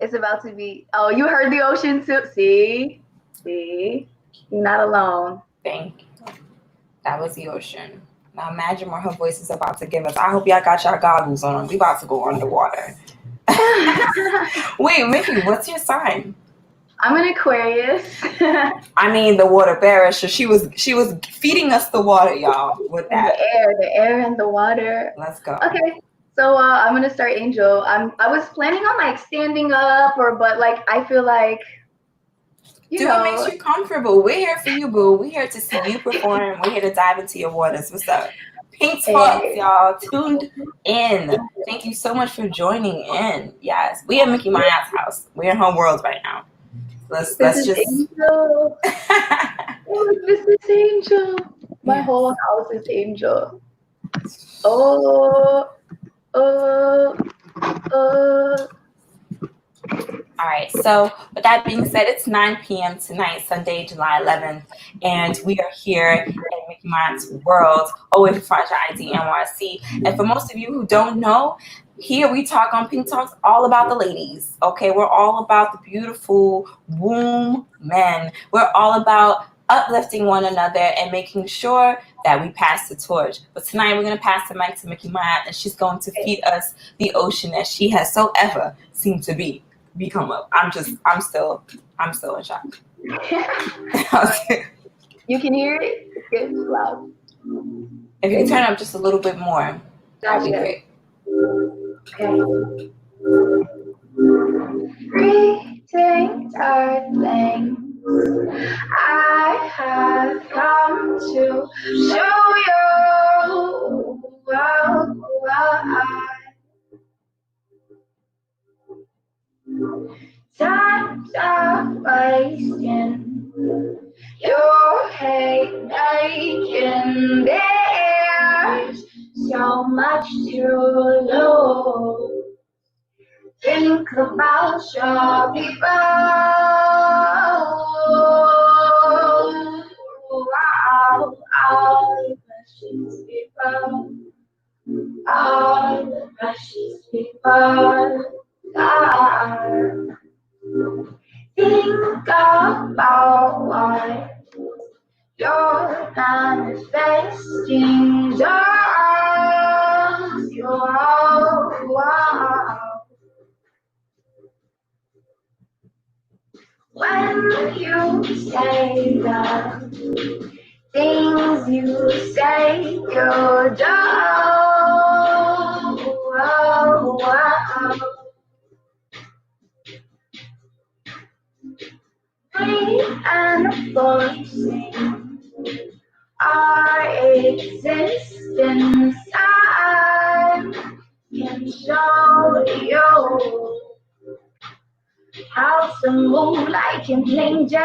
it's about to be. Oh, you heard the ocean too. See, you're not alone. Thank you. That was the ocean. Now imagine what her voice is about to give us. I hope y'all got y'all goggles on. We about to go underwater. Wait, Mikki, what's your sign? I'm an Aquarius. I mean the water bearer. So she was feeding us the water, y'all, with that. The air and the water. Let's go. Okay. So I'm gonna start Angel. I was planning on like standing up but like I feel like what makes you comfortable. We're here for you, boo. We're here to see you perform. We're here to dive into your waters. What's up? Pink Talks, y'all. Tuned in. Thank you so much for joining in. Yes. We at Mikki Maya's house. We're in her world right now. Let's just Angel. This is Angel. My whole house is Angel. All right, so with that being said, it's 9 p.m. tonight, Sunday, July 11th, and we are here at Mikki Maya's World, always Fragile ID NYC. And for most of you who don't know, here we talk on Pink Talks all about the ladies, okay? We're all about the beautiful womb men. We're all about uplifting one another and making sure that we pass the torch. But tonight we're going to pass the mic to Mikki Maya, and she's going to feed us the ocean that she has so ever seemed to become up. I'm still in shock. You can hear it? It's getting loud. If you can turn it up just a little bit more, that'd be great. Okay. Greetings, Earthlings. I have come to show you times are wasting. Your hate making. There's so much to lose. Think about your people. All the precious people. All the precious people. Think about what you're manifesting. Just your wow. When you say the things you say, you do. Breathe and voicing our existence. I can show you how some moonlight can change it.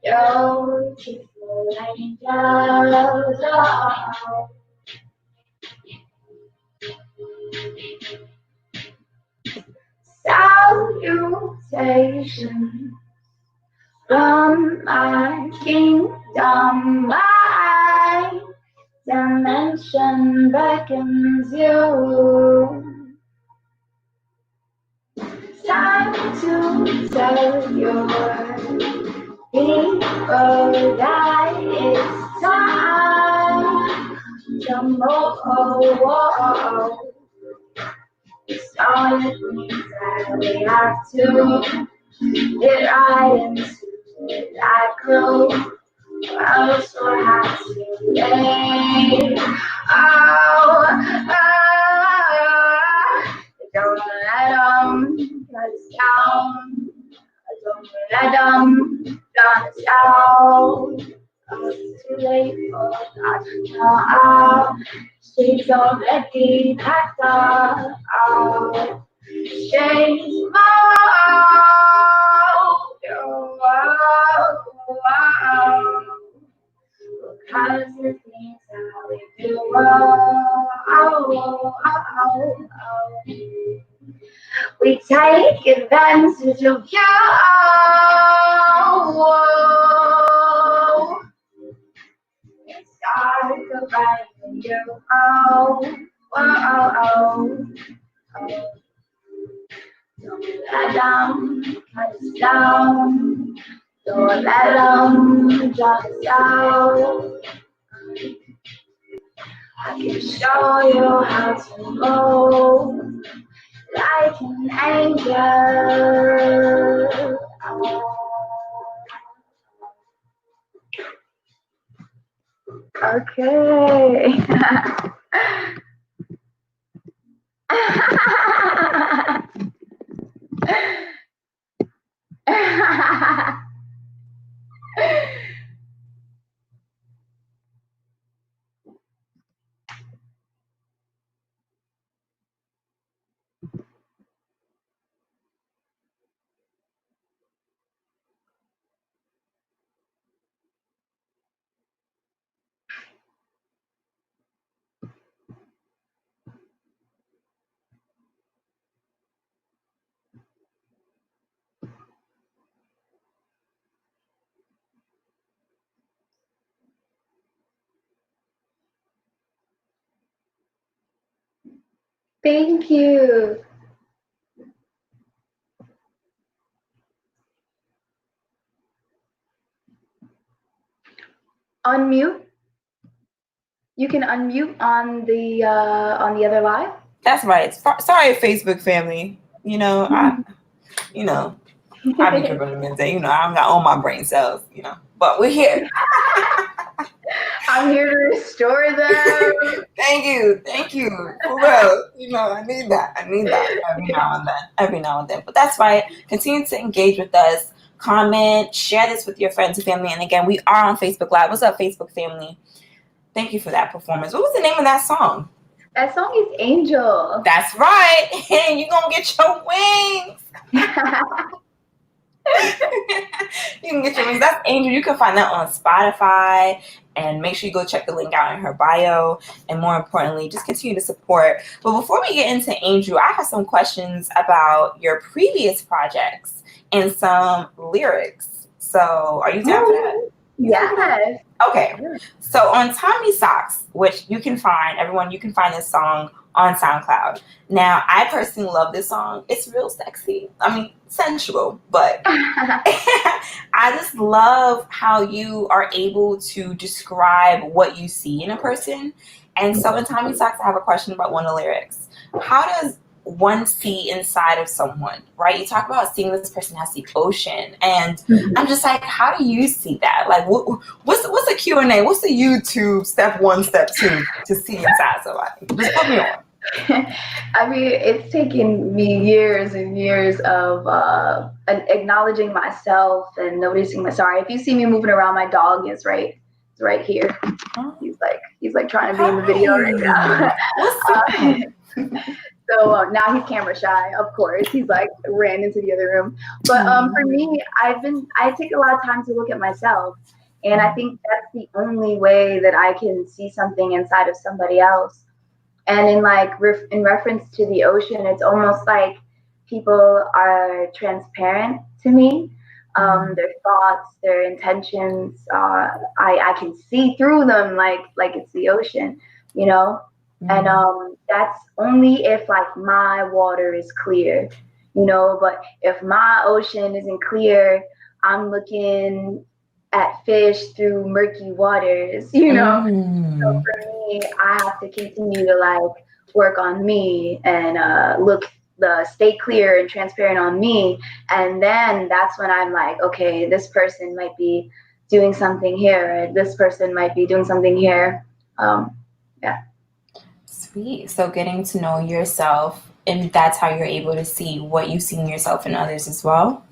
Beautiful angels. Salutations from my kingdom. My dimension beckons you. Time to tell your people that it's time to move. So it means that we have to get right into that groove. I also have to stay. Don't let them cut us down. Don't let them cut us down. It's too late for that now. She's already packed up. She's because it means how we do. We take advantage of you. It's dark around you. oh, oh, oh. Don't let down, let us down. Don't let them drop us out. I can show you how to move like an angel. Okay. Thank you. Unmute. You can unmute on the other live. That's right. Sorry, Facebook family. I be tripping a minute. I've got all my brain cells. But we're here. I'm here to restore them. Thank you. For real. I need that every now and then. But that's right. Continue to engage with us. Comment, share this with your friends and family. And again, we are on Facebook Live. What's up, Facebook family? Thank you for that performance. What was the name of that song? That song is Angel. That's right. And you're going to get your wings. You can get your wings. That's Angel. You can find that on Spotify. And make sure you go check the link out in her bio. And more importantly, just continue to support. But before we get into Angel, I have some questions about your previous projects and some lyrics. So are you down for that? Yes. Okay. So on Tommy Socks, which you can find this song on SoundCloud. Now, I personally love this song. It's real sexy. I mean, sensual, but I just love how you are able to describe what you see in a person. And so in Tommy Socks, I have a question about one of the lyrics. How does one see inside of someone, right? You talk about seeing this person as the ocean, and I'm just like, how do you see that? Like, what's a Q&A? What's the YouTube step 1, step 2 to see inside somebody? Just put me on. I mean, it's taken me years and years of acknowledging myself and noticing my. Sorry, if you see me moving around, my dog is right here. He's like trying to be in the video right now. What's up? So now he's camera shy, of course. He's like ran into the other room. But for me, I take a lot of time to look at myself. And I think that's the only way that I can see something inside of somebody else. And in reference to the ocean, it's almost like people are transparent to me. Their thoughts, their intentions, I can see through them like it's the ocean, And that's only if like my water is clear, but if my ocean isn't clear, I'm looking at fish through murky waters, So for me, I have to continue to work on me and stay clear and transparent on me. And then that's when I'm like, okay, this person might be doing something here, or this person might be doing something here. Yeah. Sweet. So getting to know yourself, and that's how you're able to see what you see in yourself and others as well.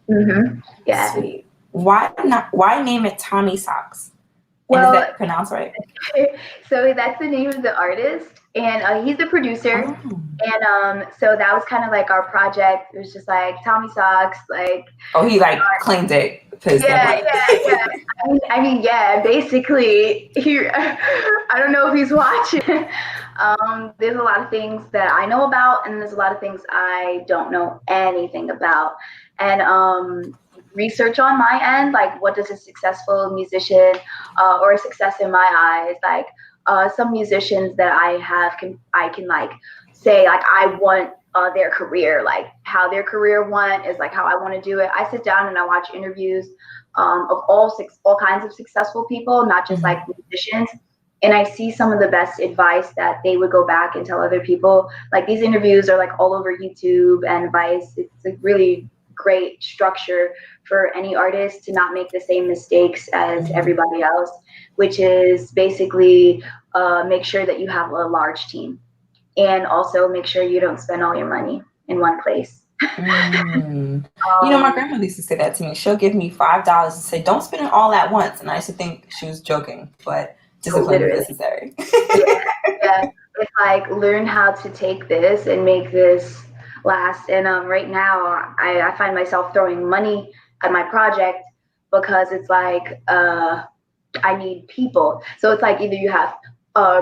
Mm-hmm. Yeah. Sweet. Why name it Tommy Socks? And Well, is that pronounced right? So that's the name of the artist, and he's the producer. And so that was kind of like our project. It was just like Tommy Socks, like. Oh, he claimed it. Yeah. I mean, yeah. Basically, I don't know if he's watching. There's a lot of things that I know about, and there's a lot of things I don't know anything about. And research on my end, like what does a successful musician or a success in my eyes, like some musicians that I can like say like I want their career, like how their career went is like how I want to do it. I sit down and I watch interviews of all kinds of successful people, not just like musicians. And I see some of the best advice that they would go back and tell other people. Like these interviews are like all over YouTube and Vice. It's a really great structure for any artist to not make the same mistakes as everybody else, which is basically make sure that you have a large team, and also make sure you don't spend all your money in one place. You know, my grandmother used to say that to me. She'll give me $5 and say, "Don't spend it all at once." And I used to think she was joking, but discipline is necessary. Yeah. It's like learn how to take this and make this last. And right now, I find myself throwing money at my project because it's like I need people. So it's like either you have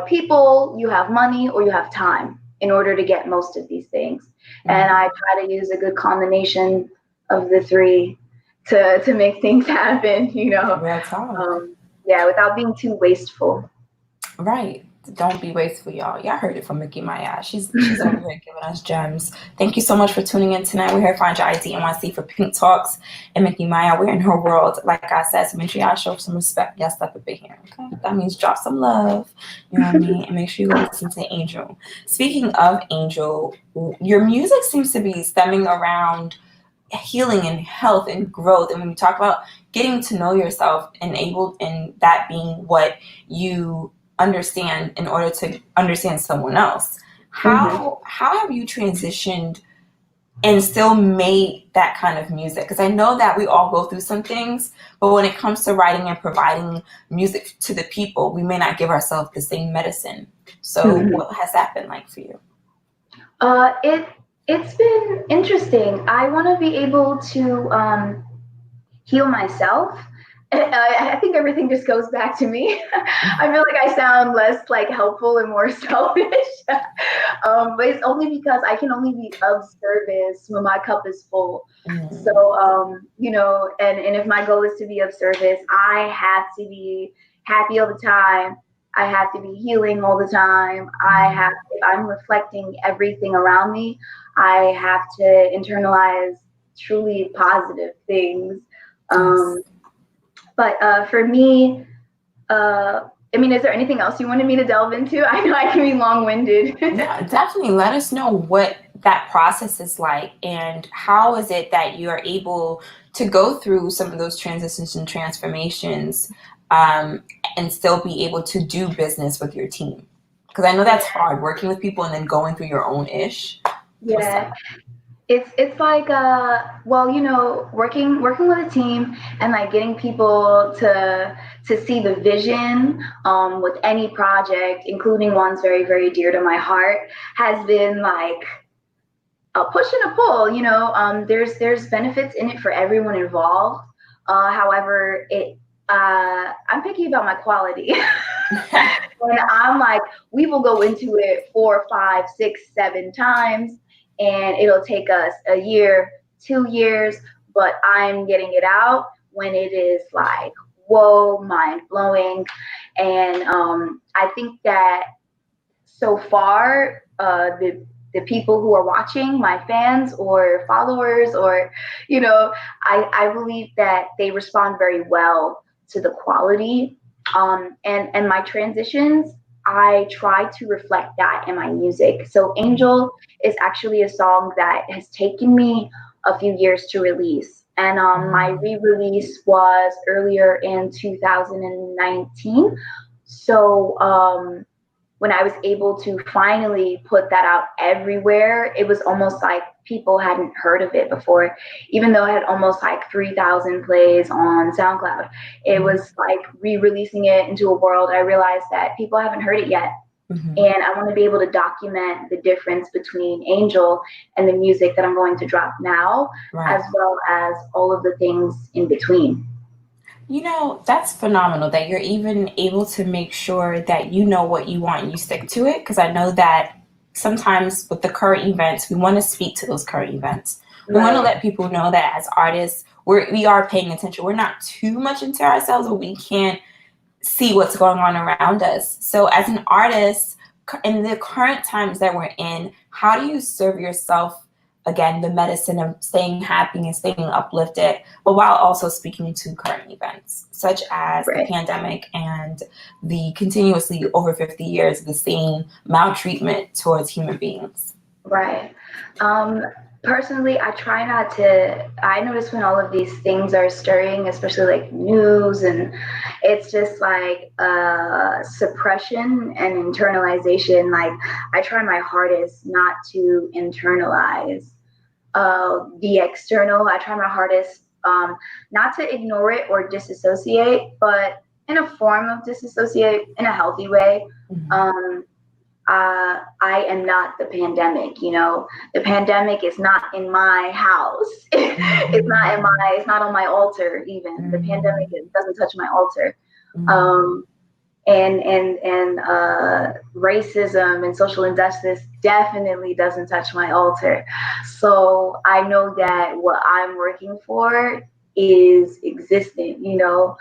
people, you have money, or you have time in order to get most of these things. And I try to use a good combination of the three to make things happen, you know. Yeah, without being too wasteful. Right. Don't be wasteful, y'all. Y'all heard it from Mikki Maya. She's over here giving us gems. Thank you so much for tuning in tonight. We're here to find your ID NYC for Pink Talks and Mikki Maya. We're in her world, like I said, so make sure y'all show some respect. Y'all step up in here, okay? That means drop some love, you know what I mean? And make sure you go listen to Angel. Speaking of Angel, your music seems to be stemming around healing and health and growth. And when we talk about getting to know yourself and that being what you understand in order to understand someone else, how have you transitioned and still made that kind of music? Because I know that we all go through some things, but when it comes to writing and providing music to the people, we may not give ourselves the same medicine. So what has that been like for you? It's been interesting. I want to be able to heal myself. I think everything just goes back to me. I feel like I sound less like helpful and more selfish. But it's only because I can only be of service when my cup is full. So, you know, and if my goal is to be of service, I have to be happy all the time. I have to be healing all the time. If I'm reflecting everything around me, I have to internalize truly positive things. But for me, I mean, is there anything else you wanted me to delve into? I know I can be long-winded. Yeah, definitely. Let us know what that process is like, and how is it that you are able to go through some of those transitions and transformations and still be able to do business with your team? Because I know that's hard, working with people and then going through your own ish. Yeah. It's like well, you know, working with a team and like getting people to see the vision with any project, including ones very, very dear to my heart, has been like a push and a pull. You know, there's benefits in it for everyone involved. However, I'm picky about my quality. And I'm like, we will go into it 4, 5, 6, 7 times. And it'll take us a year, 2 years, but I'm getting it out when it is like, whoa, mind blowing. And I think that so far, the people who are watching, my fans or followers, or, you know, I believe that they respond very well to the quality. And my transitions, I try to reflect that in my music. So Angel is actually a song that has taken me a few years to release. And my re-release was earlier in 2019. So when I was able to finally put that out everywhere, it was almost like people hadn't heard of it before, even though it had almost like 3,000 plays on SoundCloud. It was like re-releasing it into a world. I realized that people haven't heard it yet. And I want to be able to document the difference between Angel and the music that I'm going to drop now, as well as all of the things in between. You know, that's phenomenal that you're even able to make sure that you know what you want and you stick to it. Because I know that sometimes with the current events, we want to speak to those current events. We want to let people know that as artists, we are paying attention. We're not too much into ourselves, but we can't see what's going on around us. So as an artist, in the current times that we're in, how do you serve yourself, again, the medicine of staying happy and staying uplifted, but while also speaking to current events, such as the pandemic and the continuously over 50 years of the same maltreatment towards human beings? Right. Personally, I try not to. I notice when all of these things are stirring, especially like news, and it's just like suppression and internalization. Like, I try my hardest not to internalize the external. I try my hardest not to ignore it or disassociate, but in a form of disassociate in a healthy way. I am not the pandemic, you know. The pandemic is not in my house. It's not on my altar even. The pandemic doesn't touch my altar. And racism and social injustice definitely doesn't touch my altar. So I know that what I'm working for is existent, you know,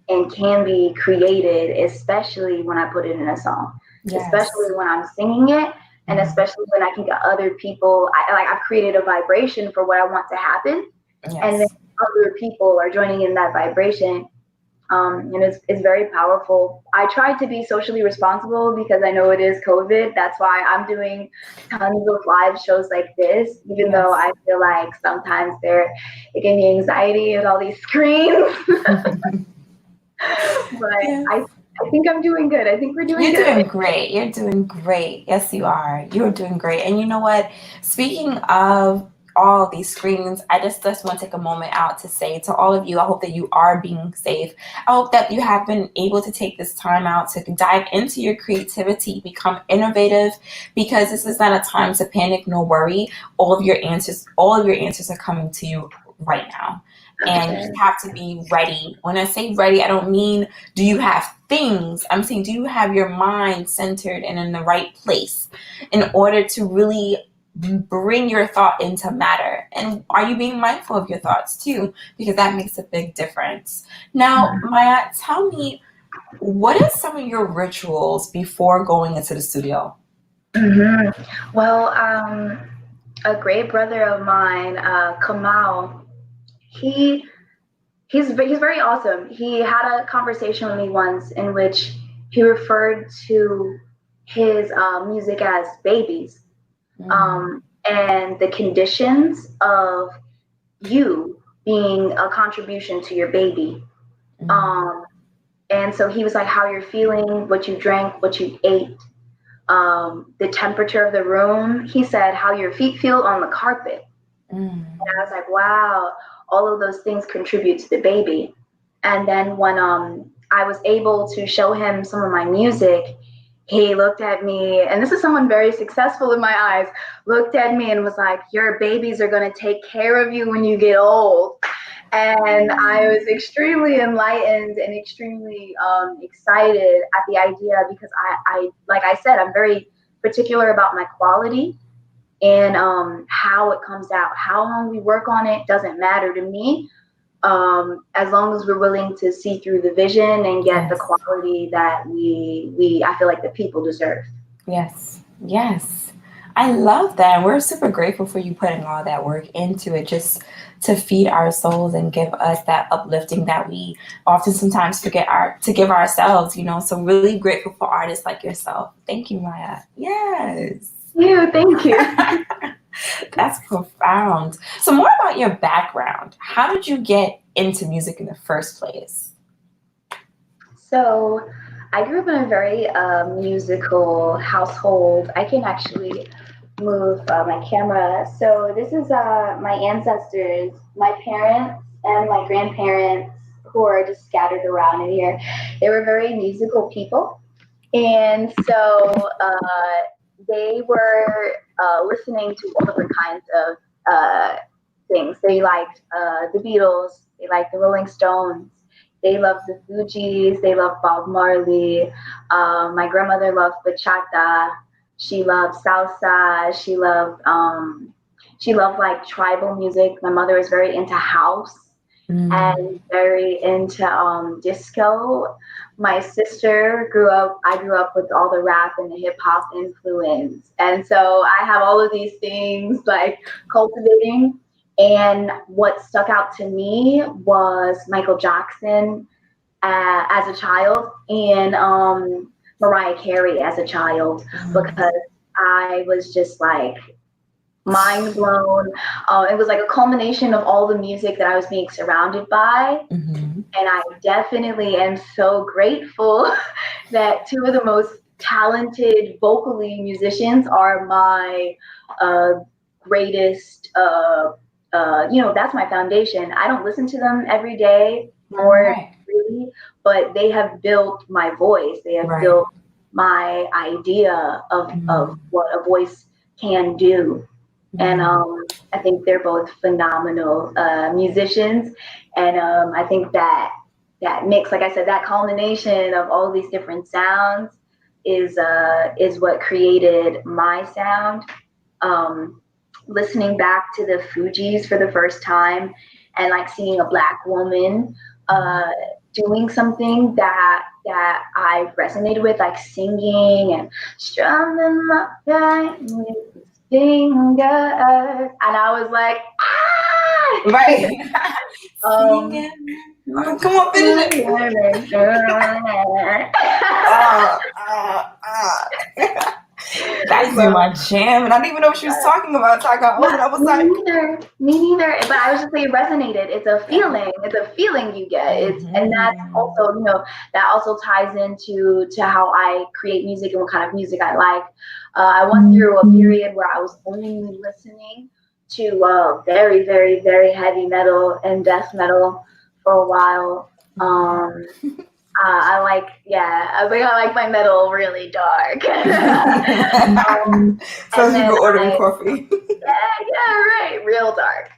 and can be created, especially when I put it in a song. Yes. Especially when I'm singing it, and especially when I can get other people. I've created a vibration for what I want to happen, and then other people are joining in that vibration. And it's very powerful. I tried to be socially responsible because I know it is COVID. That's why I'm doing tons of live shows like this, even though I feel like sometimes it gave me anxiety with all these screens. But I think I'm doing good. I think we're doing good. You're doing great. You're doing great. Yes, you are. You're doing great. And you know what? Speaking of all these screens, I just want to take a moment out to say to all of you, I hope that you are being safe. I hope that you have been able to take this time out to dive into your creativity, become innovative, because this is not a time to panic nor worry. All of your answers are coming to you right now. And you have to be ready. When I say ready, I don't mean do you have things. I'm saying do you have your mind centered and in the right place in order to really bring your thought into matter? And are you being mindful of your thoughts too? Because that makes a big difference. Now, Maya, tell me, what are some of your rituals before going into the studio? Well, a great brother of mine, Kamal, he's very awesome. He had a conversation with me once in which he referred to his music as babies, and the conditions of you being a contribution to your baby. And so he was like, how you're feeling, what you drank, what you ate, the temperature of the room. He said how your feet feel on the carpet. And I was like, wow, all of those things contribute to the baby. And then when I was able to show him some of my music, he looked at me, and this is someone very successful in my eyes, looked at me and was like, your babies are going to take care of you when you get old. And I was extremely enlightened and extremely excited at the idea, because I, like I said, I'm very particular about my quality and how it comes out. How long we work on it doesn't matter to me, as long as we're willing to see through the vision and get the quality that I feel like the people deserve. Yes. I love that. We're super grateful for you putting all that work into it, just to feed our souls and give us that uplifting that we often sometimes forget to give ourselves, you know. So really grateful for artists like yourself. Thank you, Maya. Yes. Thank you. That's profound. So more about your background. How did you get into music in the first place? So I grew up in a very musical household. I can actually move my camera. So this is my ancestors, my parents and my grandparents, who are just scattered around in here. They were very musical people. And so they were listening to all different kinds of things. They liked the Beatles, they liked the Rolling Stones, they loved the Fugees, they loved Bob Marley. My grandmother loved bachata. She loved salsa. She loved like tribal music. My mother was very into house. and very into disco. My sister I grew up with all the rap and the hip hop influence. And so I have all of these things like cultivating. And what stuck out to me was Michael Jackson as a child and Mariah Carey as a child, because I was just like mind blown. It was like a culmination of all the music that I was being surrounded by. And I definitely am so grateful that two of the most talented vocally musicians are my greatest, that's my foundation. I don't listen to them every day, more really, but they have built my voice. They have built my idea of what a voice can do. And I think they're both phenomenal musicians. And I think that mix, like I said, that culmination of all these different sounds is what created my sound. Listening back to the Fugees for the first time and like seeing a Black woman doing something that I resonated with, like singing and strumming my pain with the finger, and I was like, ah! Right. Come on, finish it. That's my jam, and I didn't even know what she was talking about. I was like, me neither. But I was just saying, it resonated. It's a feeling. It's a feeling you get. And that's also, that also ties into how I create music and what kind of music I like. I went through a period where I was only listening to very, very, very heavy metal and death metal for a while. I like my metal really dark. So you go ordering coffee. Yeah, right. Real dark.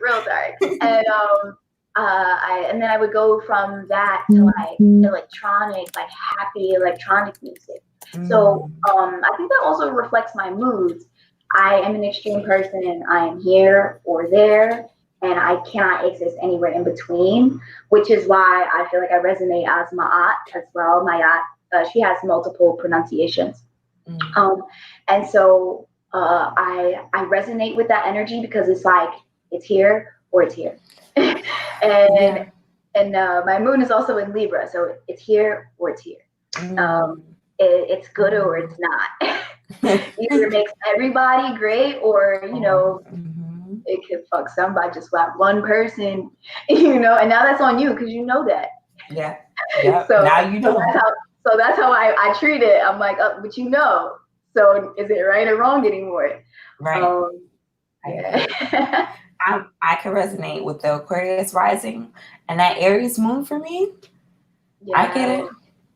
And then I would go from that to like electronic, like happy electronic music. So I think that also reflects my moods. I am an extreme person. I am here or there, and I cannot exist anywhere in between, which is why I feel like I resonate as Ma'at as well. Ma'at, she has multiple pronunciations. And so I resonate with that energy because it's like, it's here or it's here. And my moon is also in Libra, so it's here or it's here. It's good or it's not. Either it makes everybody great, or it could fuck somebody, just like one person, and now that's on you because you know that. Yeah. Yep. So now you know. So that's how I treat it. I'm like, but so is it right or wrong anymore? Right. Yeah. I can resonate with the Aquarius rising and that Aries moon for me. Yeah. I get it.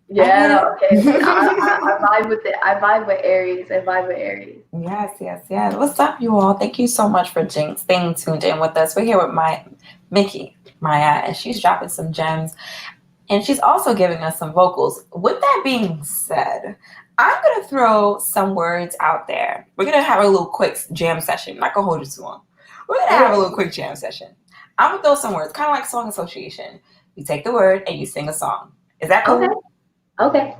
Yeah, okay. I vibe with it. I vibe with Aries. Yes. What's up, you all? Thank you so much for staying tuned in with us. We're here with Mikki, Maya, and she's dropping some gems. And she's also giving us some vocals. With that being said, I'm going to throw some words out there. We're going to have a little quick jam session. I'm not going to hold you too long. We're going to have a little quick jam session. I'm going to throw some words, kind of like song association. You take the word and you sing a song. Is that cool? Okay.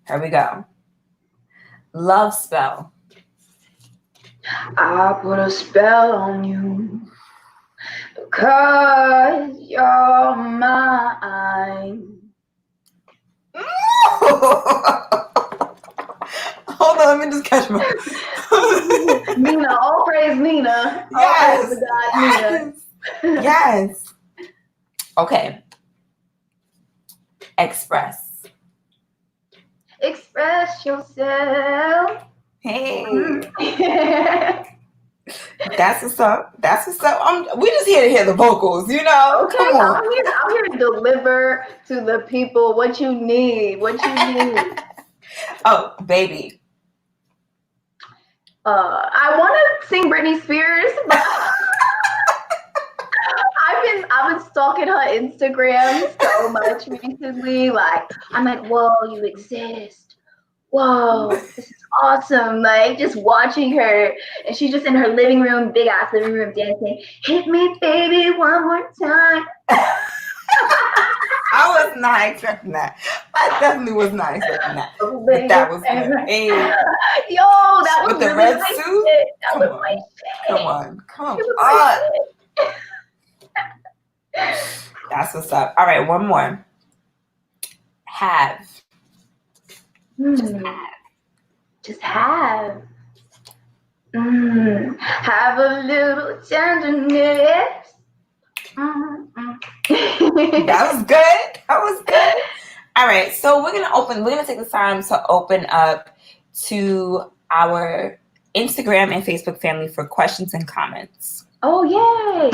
Here we go. Love spell. I put a spell on you because you're mine. Hold on, let me just catch my. Nina, all praise Nina. Yes. All praise the God Nina. Yes. Okay. Express yourself. Hey. That's what's up. We just here to hear the vocals, Okay, come on. I'm here to deliver to the people what you need. Oh, baby. I want to sing Britney Spears, but I've been stalking her Instagram so much recently. Like, I'm like, whoa, you exist. Whoa, this is awesome. Like just watching her, and she's just in her living room, big ass living room, dancing. Hit me, baby, one more time. I was not expecting that. I definitely was not expecting that. Oh, But baby, that was good. baby. Hey, Yo, that was with the really red my suit? shit. That Come was on. my shit. Come It was on. my shit. That's what's up. All right, one more. Have. Just have. Have a little tenderness. That was good. All right, so we're gonna take this time to open up to our Instagram and Facebook family for questions and comments. Oh, yay!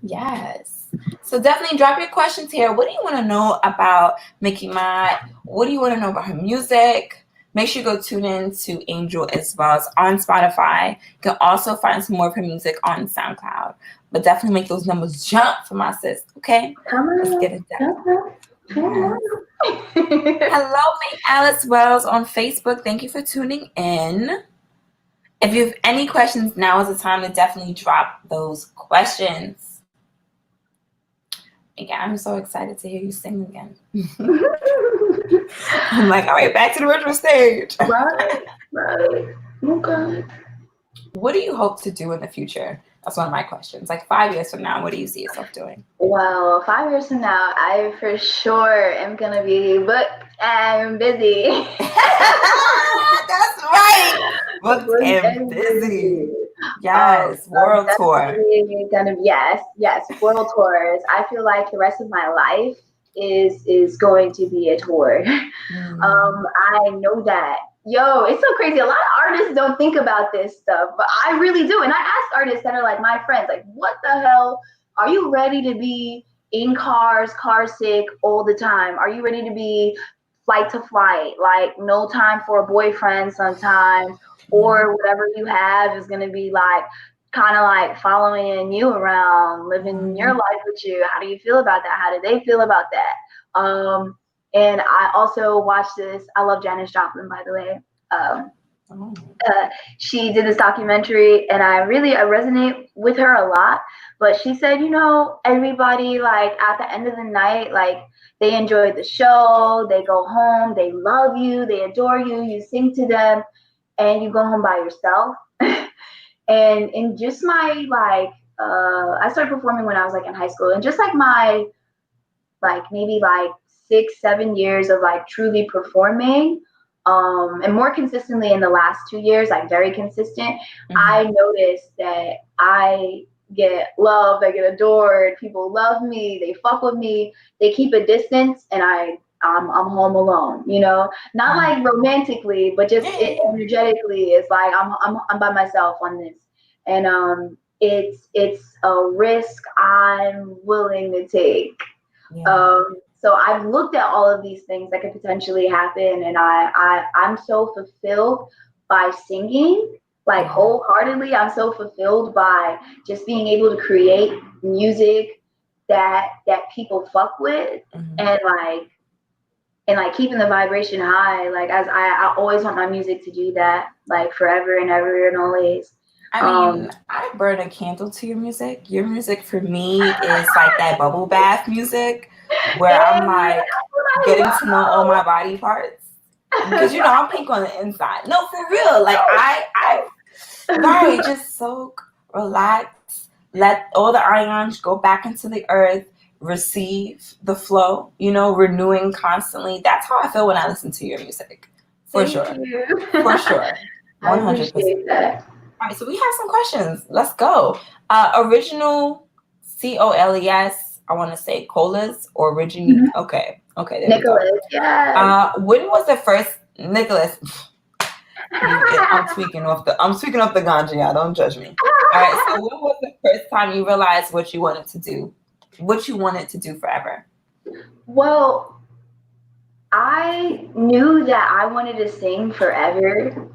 Yes. So definitely drop your questions here. What do you want to know about Mikki Mott? What do you want to know about her music? Make sure you go tune in to Angel Isabel's on Spotify. You can also find some more of her music on SoundCloud. But definitely make those numbers jump for my sis, okay? Come on. Let's get it done. Come Hello, May Alice Wells on Facebook. Thank you for tuning in. If you have any questions, now is the time to definitely drop those questions. Again, I'm so excited to hear you sing again. I'm like, all right, back to the original stage. Right. Okay. What do you hope to do in the future? That's one of my questions. Like 5 years from now, what do you see yourself doing? Well, 5 years from now, I for sure am gonna be booked and busy. That's right. Booked and busy. Yes, world tour. Yes, world tours. I feel like the rest of my life is going to be a tour. I know that. Yo, it's so crazy. A lot of artists don't think about this stuff, but I really do. And I asked artists that are like my friends, like, what the hell? Are you ready to be in cars, car sick all the time? Are you ready to be flight to flight, like no time for a boyfriend sometimes, or whatever you have is going to be like kind of like following you around, living your life with you? How do you feel about that? How do they feel about that? And I also watched this. I love Janis Joplin, by the way. She did this documentary, and I resonate with her a lot. But she said, everybody, like at the end of the night, like they enjoyed the show, they go home, they love you, they adore you, you sing to them, and you go home by yourself. And in just my I started performing when I was like in high school, and just like my maybe 6-7 years of like truly performing, and more consistently in the last 2 years, like very consistent, I noticed that I get loved, I get adored, people love me, they fuck with me, they keep a distance, and I'm home alone, not like romantically, but just energetically. It's like I'm by myself on this, and it's a risk I'm willing to take. So I've looked at all of these things that could potentially happen, and I'm so fulfilled by singing, like wholeheartedly. I'm so fulfilled by just being able to create music that people fuck with, and keeping the vibration high. Like as I always want my music to do that, like forever and ever and always. I mean, I burn a candle to your music. Your music for me is like that bubble bath music where I'm like getting to know all my body parts. Because I'm pink on the inside. No, for real. Like I just soak, relax, let all the ions go back into the earth, receive the flow, renewing constantly. That's how I feel when I listen to your music. For sure. 100%. I appreciate that. All right, so we have some questions. Let's go. Original COLES, I want to say colas or original. Okay, there Nicholas, we go. Yeah. When was the first Nicholas? I'm speaking off the ganja, y'all. Don't judge me. All right, so when was the first time you realized what you wanted to do? What you wanted to do forever? Well, I knew that I wanted to sing forever.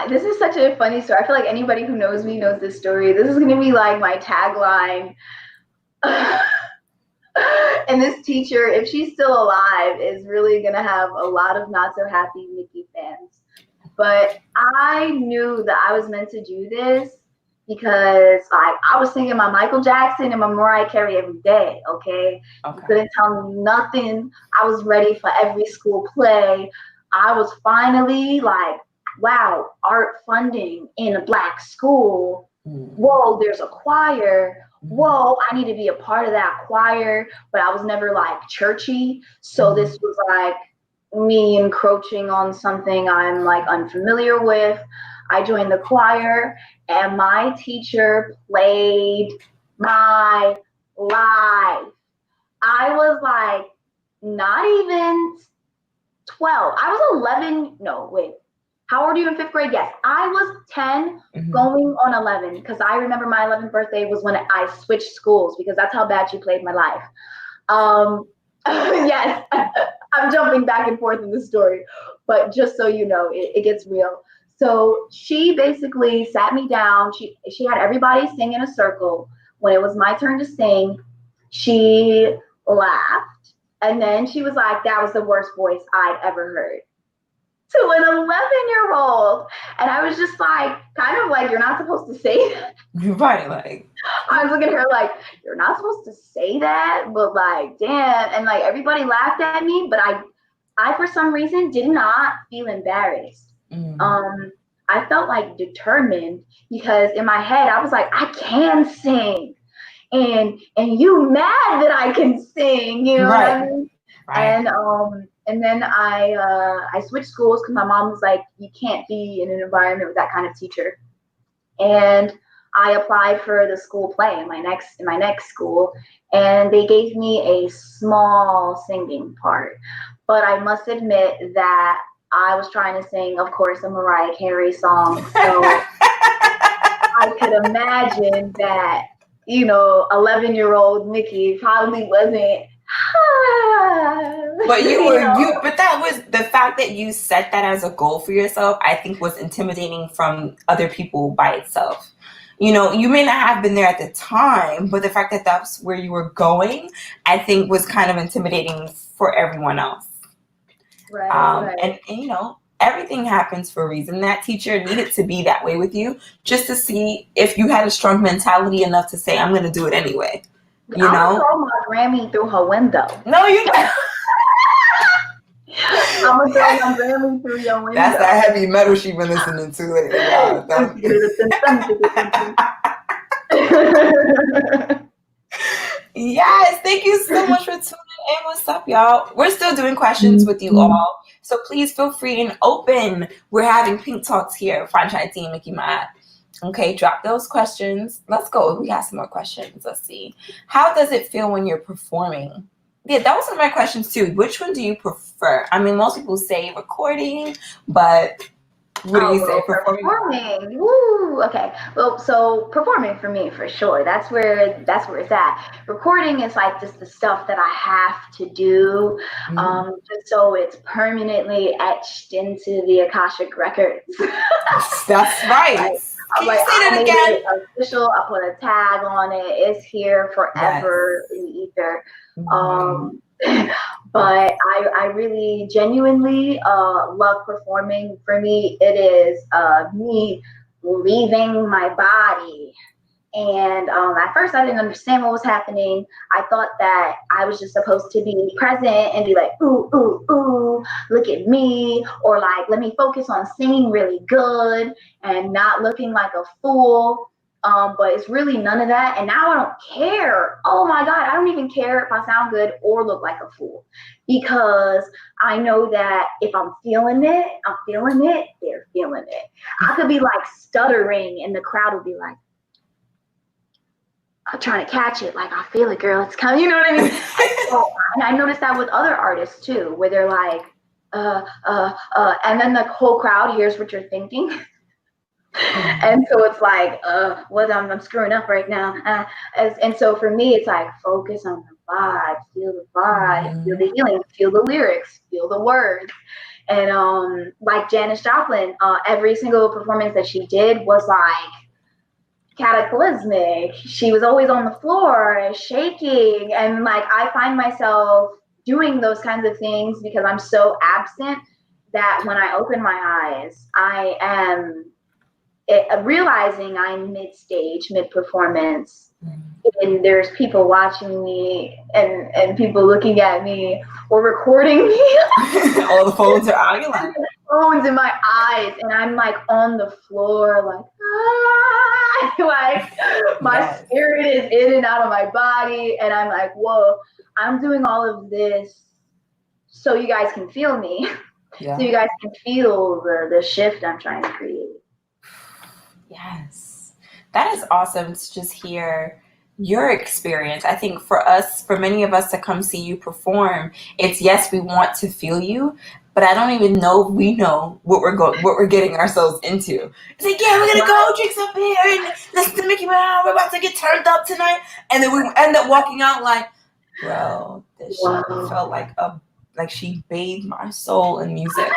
This is such a funny story. I feel like anybody who knows me knows this story. This is gonna be like my tagline. And this teacher, if she's still alive, is really gonna have a lot of not so happy Mikki fans. But I knew that I was meant to do this because like I was singing my Michael Jackson and my Mariah Carey every day, okay? You couldn't tell me nothing. I was ready for every school play. I was finally like, wow, art funding in a Black school. Whoa, there's a choir. Whoa, I need to be a part of that choir. But I was never like churchy. So this was like me encroaching on something I'm like unfamiliar with. I joined the choir and my teacher played my life. I was like not even 12. I was 11. No, wait. How old are you in 5th grade? Yes. I was 10 going on 11 because I remember my 11th birthday was when I switched schools because that's how bad she played my life. Yes, I'm jumping back and forth in the story, but just so you know, it gets real. So she basically sat me down. She had everybody sing in a circle. When it was my turn to sing, she laughed. And then she was like, that was the worst voice I'd ever heard. To an 11-year-old. And I was just like, kind of like, you're not supposed to say that. Right, like. I was looking at her like, you're not supposed to say that, but like, damn. And like, everybody laughed at me, but I for some reason did not feel embarrassed. I felt like determined because in my head, I was like, I can sing. And you mad that I can sing, you know what I mean? Right. And then I switched schools because my mom was like, you can't be in an environment with that kind of teacher. And I applied for the school play in my next school, and they gave me a small singing part. But I must admit that I was trying to sing, of course, a Mariah Carey song. So I could imagine that, 11-year-old Mikki probably wasn't. But but that was the fact that you set that as a goal for yourself, I think was intimidating from other people by itself. You may not have been there at the time, but the fact that that's where you were going, I think was kind of intimidating for everyone else. Right. And everything happens for a reason. That teacher needed to be that way with you just to see if you had a strong mentality enough to say, I'm going to do it anyway. I'm gonna throw my Grammy through her window. No, you don't. I'm gonna throw my Grammy through your window. That's that heavy metal she been listening to lately. Yes, thank you so much for tuning in. What's up, y'all? We're still doing questions with you all, so please feel free and open. We're having Pink Talks here, Franchise Team Mikki Matt. Okay, drop those questions. Let's go. We got some more questions. Let's see. How does it feel when you're performing? Yeah, that was one of my questions too. Which one do you prefer? I mean, most people say recording, but what do you say? Performing. Woo. Okay. Well, so performing for me for sure. That's where it's at. Recording is like just the stuff that I have to do, just so it's permanently etched into the Akashic records. That's right. I'm like, I made it official. I put a tag on it. It's here forever in the ether. But I really genuinely love performing. For me, it is me leaving my body. And at first, I didn't understand what was happening. I thought that I was just supposed to be present and be like, ooh, ooh, ooh, look at me. Or like, let me focus on singing really good and not looking like a fool. But it's really none of that. And now I don't care. Oh my God, I don't even care if I sound good or look like a fool. Because I know that if I'm feeling it, they're feeling it. I could be like stuttering and the crowd will be like, I'm trying to catch it. Like, I feel it, girl. It's coming. You know what I mean? And I noticed that with other artists too, where they're like, and then the whole crowd hears what you're thinking. And so it's like, I'm screwing up right now. And so for me, it's like, focus on the vibe, feel the vibe, feel the healing, feel the lyrics, feel the words. And like Janis Joplin, every single performance that she did was like cataclysmic. She was always on the floor shaking. And like, I find myself doing those kinds of things because I'm so absent that when I open my eyes, I am realizing I'm mid-stage, mid-performance, and there's people watching me and people looking at me or recording me. All the phones are out. You're like, phones in my eyes, and I'm like on the floor, like, ah! Like my spirit is in and out of my body, and I'm like, whoa, I'm doing all of this so you guys can feel me. So you guys can feel the shift I'm trying to create. Yes. That is awesome to just hear your experience. I think for us, for many of us to come see you perform, it's yes, we want to feel you, but I don't even know if we know what we're getting ourselves into. It's like, yeah, we're gonna go drink some beer and listen to Mikki Mouse. We're about to get turned up tonight, and then we end up walking out like, bro, this shit felt like she bathed my soul in music.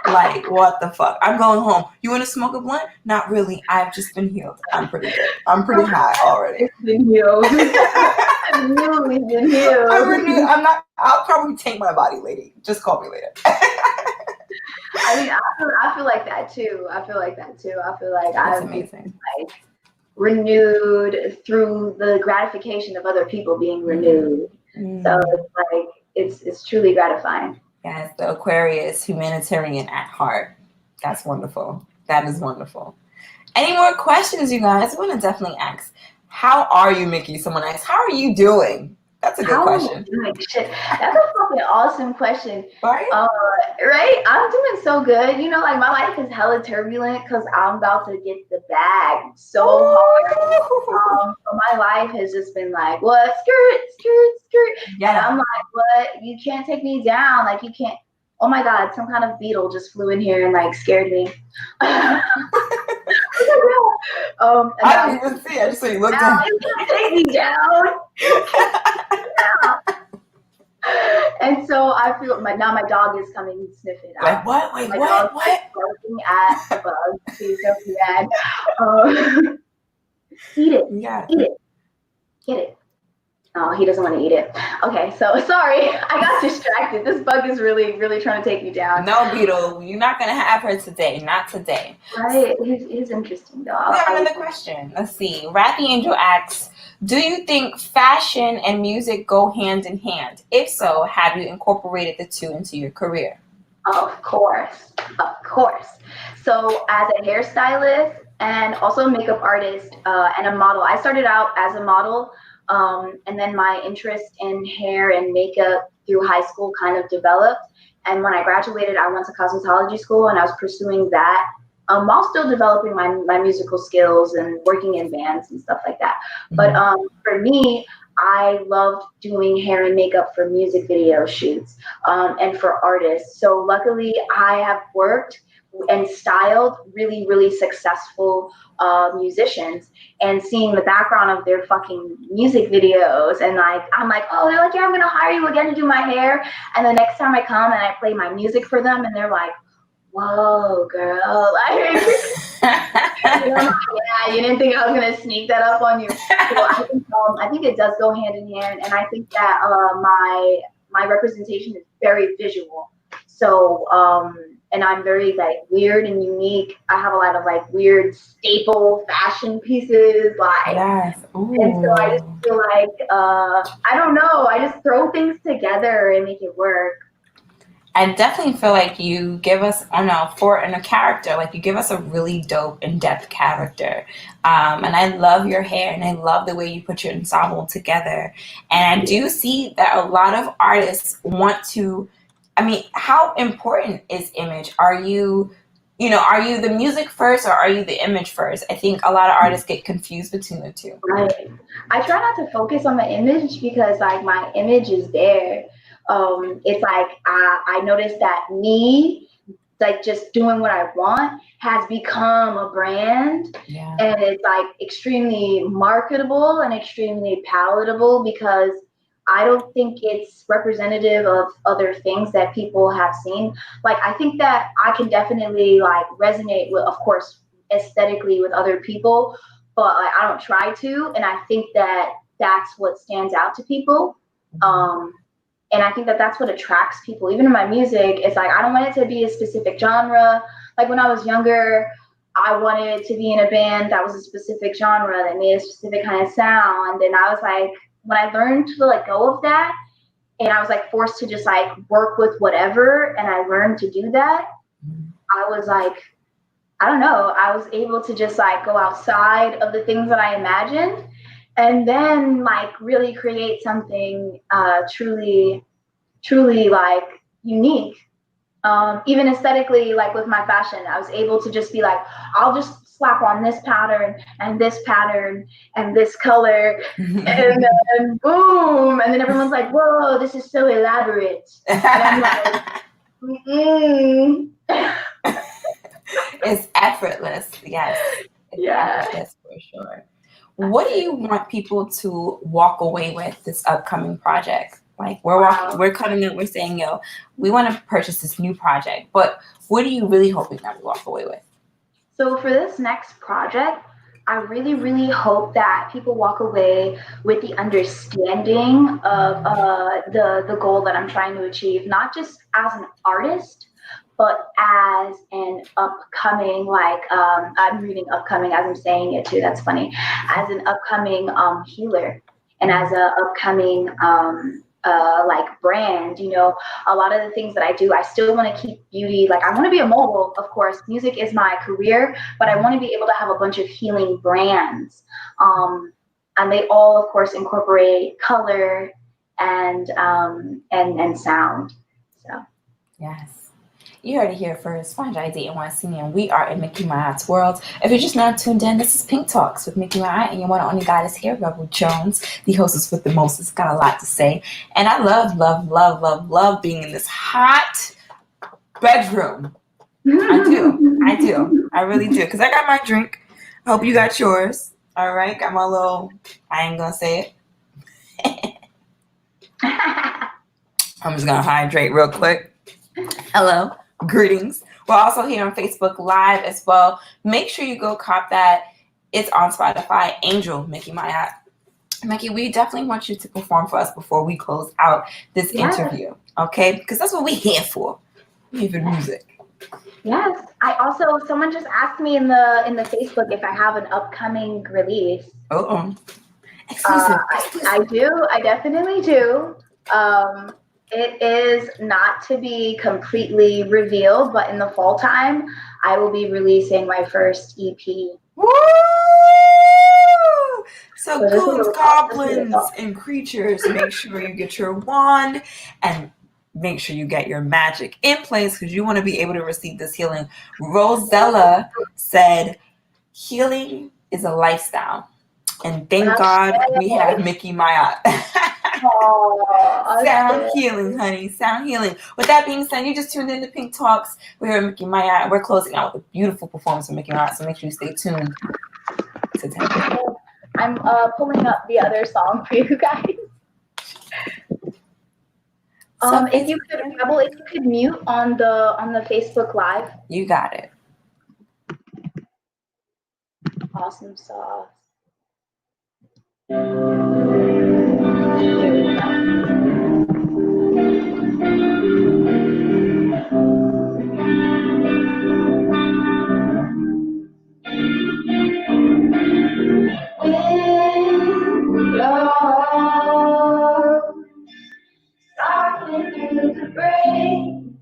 Like, what the fuck? I'm going home. You want to smoke a blunt? Not really. I've just been healed. I'm pretty good. I'm pretty high already. It's been healed. I've really been healed. I'll probably tank my body, lady. Just call me later. I mean, I feel like that too. I feel like That's amazing. Like renewed through the gratification of other people being renewed. So it's like it's truly gratifying. Yes, the Aquarius, humanitarian at heart. That's wonderful. That is wonderful. Any more questions, you guys? I want to definitely ask, how are you, Mikki? Someone asked, how are you doing? That's a good question. Shit. That's a fucking awesome question. Right? Right? I'm doing so good. You know, like my life is hella turbulent because I'm about to get the bag so hard. So my life has just been like, what? Skirt. Yeah. And I'm like, what? You can't take me down. Like, you can't. Oh my God, some kind of beetle just flew in here and like scared me. I didn't even see. I just saw you looked down. You can't take me down. And so I feel now my dog is coming and sniffing. Like what? Wait, my what? dog is looking at the bug. She's so bad. Eat it. Yeah. Eat it. Get it. Oh, he doesn't want to eat it. Okay, so sorry, I got distracted. This bug is really, really trying to take me down. No, Beetle, you're not gonna have her today. Not today. Right? He's interesting though. We have another question. Let's see. Rappy Angel asks, do you think fashion and music go hand in hand? If so, have you incorporated the two into your career? Of course. So as a hairstylist and also a makeup artist and a model, I started out as a model. And then my interest in hair and makeup through high school kind of developed. And when I graduated, I went to cosmetology school and I was pursuing that while still developing my musical skills and working in bands and stuff like that. Mm-hmm. But for me, I loved doing hair and makeup for music video shoots and for artists. So luckily, I have worked and styled really, really successful musicians, and seeing the background of their fucking music videos, and like I'm like, oh, they're like, yeah, I'm gonna hire you again to do my hair, and the next time I come and I play my music for them, and they're like, whoa, girl, like, yeah, you didn't think I was gonna sneak that up on you. So I think it does go hand in hand, and I think that my representation is very visual. So and I'm very like weird and unique. I have a lot of like weird staple fashion pieces, like, yes. Ooh. And so I just feel like I don't know. I just throw things together and make it work. I definitely feel like you give us, in a character, like you give us a really dope, in-depth character. And I love your hair and I love the way you put your ensemble together. And I do see that a lot of artists want to, how important is image? Are you the music first or are you the image first? I think a lot of artists get confused between the two. Right. I try not to focus on the image because like my image is there. It's like I noticed that me, like just doing what I want, has become a brand. Yeah. And it's like extremely marketable and extremely palatable because I don't think it's representative of other things that people have seen. Like, I think that I can definitely like resonate with, of course, aesthetically with other people, but like, I don't try to. And I think that that's what stands out to people. And I think that that's what attracts people. Even in my music, it's like I don't want it to be a specific genre. Like when I was younger, I wanted to be in a band that was a specific genre that made a specific kind of sound. And I was like, when I learned to let go of that, and I was like forced to just like work with whatever, and I learned to do that, I was like, I don't know, I was able to just like go outside of the things that I imagined and then like really create something truly like unique. Even aesthetically, like with my fashion, I was able to just be like, I'll just slap on this pattern and this color, and then boom, and then everyone's like, whoa, this is so elaborate. And I'm like, it's effortless. Yes. It's effortless for sure. What do you want people to walk away with this upcoming project? Like we're coming in, we're saying, yo, we want to purchase this new project, but what are you really hoping that we walk away with? So for this next project, I really, really hope that people walk away with the understanding of the goal that I'm trying to achieve, not just as an artist, but as an upcoming, like I'm reading upcoming as I'm saying it too, that's funny, as an upcoming healer, and as a upcoming like brand. You know, a lot of the things that I do, I still want to keep beauty. Like I want to be a mogul, of course. Music is my career, but I want to be able to have a bunch of healing brands. And they all, of course, incorporate color and sound. So yes. You heard it here first. Find your ID and want to see me, and we are in Mikki Mayat's world. If you're just not tuned in, this is Pink Talks with Mikki Mayat, and your one and only goddess here, Rebel Jones, the hostess with the mostest. Got a lot to say, and I love being in this hot bedroom. I do, I really do, because I got my drink. I hope you got yours. All right, got my little. I ain't gonna say it. I'm just gonna hydrate real quick. Hello. Greetings. We're also here on Facebook Live as well. Make sure you go cop that. It's on Spotify. Angel Mikki Mayat. Mikki, we definitely want you to perform for us before we close out this interview, okay? Because that's what we're here for. We're here for music. Yes. I also, someone just asked me in the Facebook if I have an upcoming release. Exclusive. I do. I definitely do. It is not to be completely revealed, but in the fall time, I will be releasing my first EP. Woo! So goons, goblins, and creatures, make sure you get your wand and make sure you get your magic in place because you want to be able to receive this healing. Rosella said, healing is a lifestyle. And thank God we have Mikki Mayat. Sound healing, honey. Sound healing. With that being said, you just tuned in to Pink Talks. We're here at Mikki Mayat, and we're closing out with a beautiful performance of Mikki Mayat. So make sure you stay tuned to that. I'm pulling up the other song for you guys. If you could mute on the Facebook Live. You got it. Awesome sauce. Sparkling through the brain,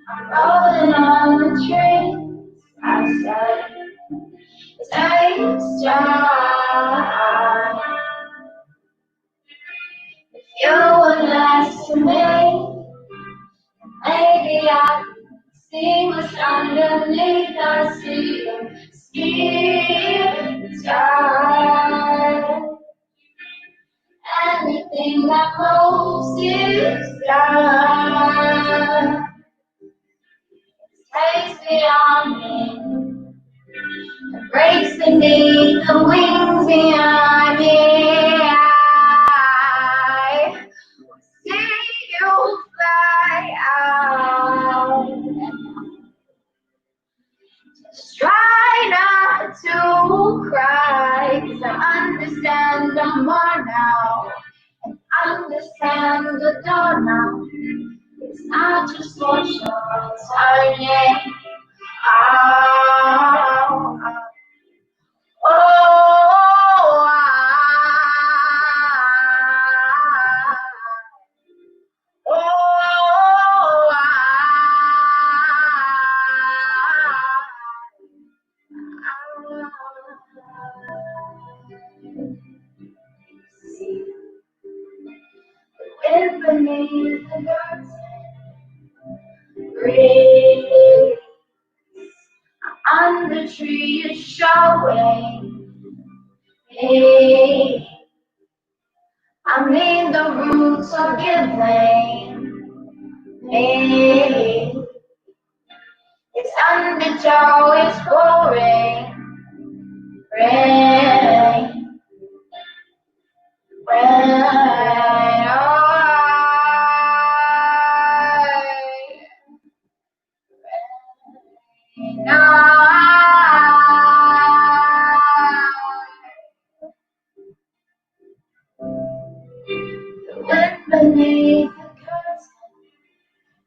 I'm rolling on the train. I said, take time. If you were nice to me, maybe I could see what's underneath. I see your skin tight. Anything that moves is God. Takes beyond me, it breaks beneath the wings behind me. I see you fly out. Just try not to cry, 'cause I understand I'm more now. And understand and the door now. It's not just what you're turning. Oh, oh, see the wind beneath the curtain. Breathe. And the tree is showing me. I mean the roots are giving me. It's undertow, it's pouring rain, rain, the wind beneath the curtain,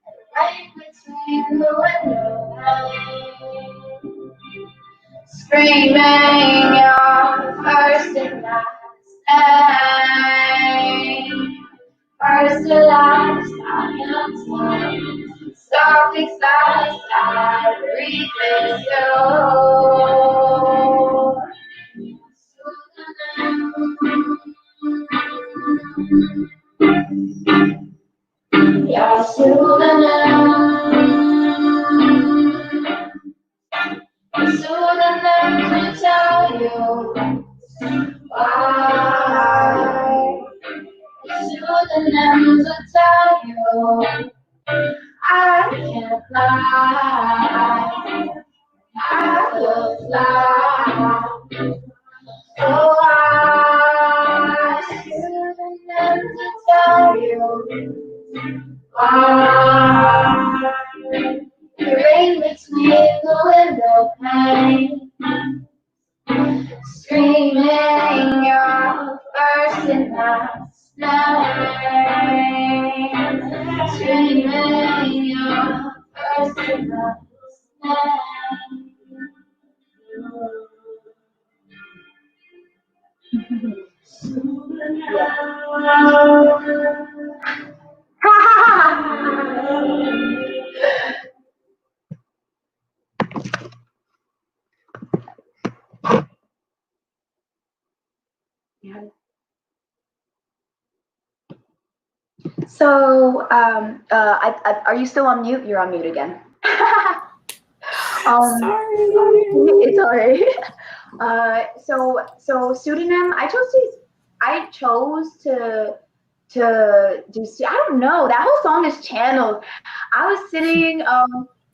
and right between the window pane, screaming your first and last name. First to last, I can't tell. Softly sliced, I breathe with you. Your pseudonym to tell you why. Pseudonyms will tell you I can't lie. I will fly. So I pseudonyms will tell you why. The rain between the window pane, screaming your first and last name. Screaming your first and last name. So, are you still on mute? You're on mute again. Sorry. It's alright. So pseudonym. I chose to do. I don't know. That whole song is channeled. I was sitting.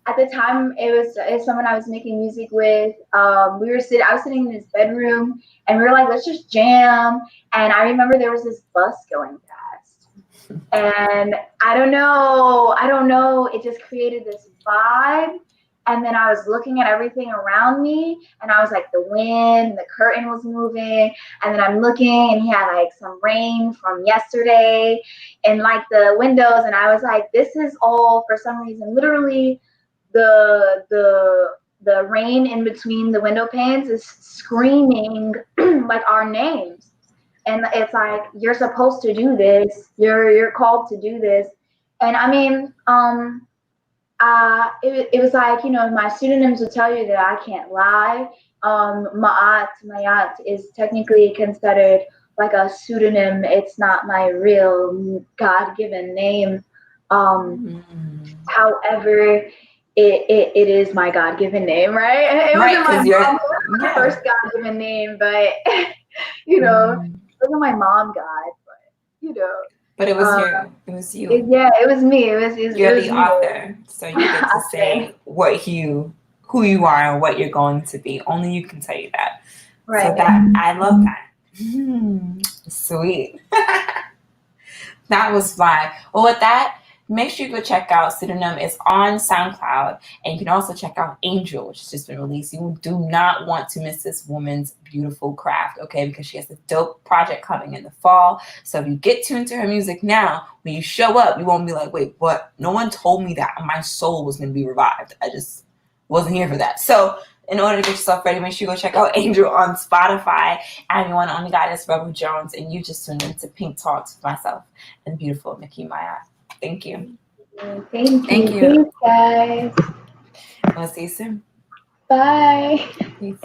At the time, it's someone I was making music with. I was sitting in his bedroom, and we were like, let's just jam. And I remember there was this bus going past. And I don't know, it just created this vibe. And then I was looking at everything around me, and I was like, the wind, the curtain was moving, and then I'm looking, and he had like some rain from yesterday in like the windows, and I was like, this is all, for some reason, literally the rain in between the window panes is screaming like our names. And it's like, you're supposed to do this. You're called to do this. And I mean, it was like, my pseudonyms will tell you that I can't lie. Mayat is technically considered like a pseudonym. It's not my real God-given name. However, it is my God-given name, right? It wasn't my first God-given name, but it wasn't my mom God, but But it was you. It was you. It was me. You're the author, so you get to say who you are and what you're going to be. Only you can tell you that. Right. So I love that. Sweet. That was fun. Well, with that, make sure you go check out Pseudonym. It's on SoundCloud, and you can also check out Angel, which has just been released. You do not want to miss this woman's beautiful craft, okay? Because she has a dope project coming in the fall. So if you get tuned to her music now, when you show up, you won't be like, wait, what? No one told me that my soul was going to be revived. I just wasn't here for that. So in order to get yourself ready, make sure you go check out Angel on Spotify. I'm your one and only goddess, Rebel Jones, and you just tuned into Pink Talks with myself and beautiful Mikki Maya. Thank you. Thank you. Thanks, guys. We'll see you soon. Bye. Peace.